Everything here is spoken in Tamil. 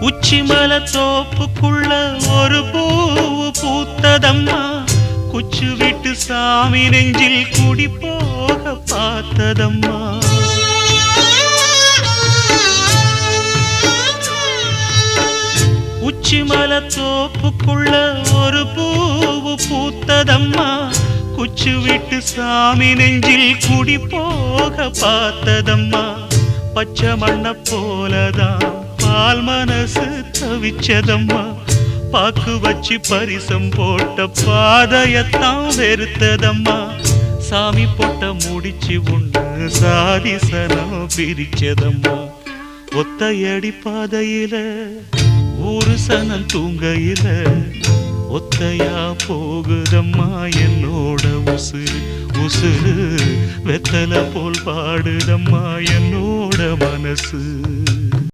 உச்சிமல தோப்புக்குள்ள ஒரு பூவு பூத்ததம்மா, குச்சு விட்டு சாமி நெஞ்சில் குடி போக பார்த்ததம்மா. உச்சிமல தோப்புக்குள்ள ஒரு பூவு பூத்ததம்மா, குச்சு விட்டு சாமி நெஞ்சில் குடி போக பார்த்ததம்மா. பச்சை மண்ண போலதான் பால் மனசு தவிச்சதம்மா, பாக்கு வச்சு பரிசம் போட்ட பாதையத்தான் வெறுத்ததம்மா. சாமி போட்ட முடிச்சு உண்டு சாதிசனம் பிரிச்சதம்மா. ஒத்தையடி பாதையில ஊரு சனம் தூங்கையில ஒத்தையா போகுதம்மா என்னோட உசுறு. உசுறு வெத்தல போல் பாடுதம்மா என்னோட மனசு.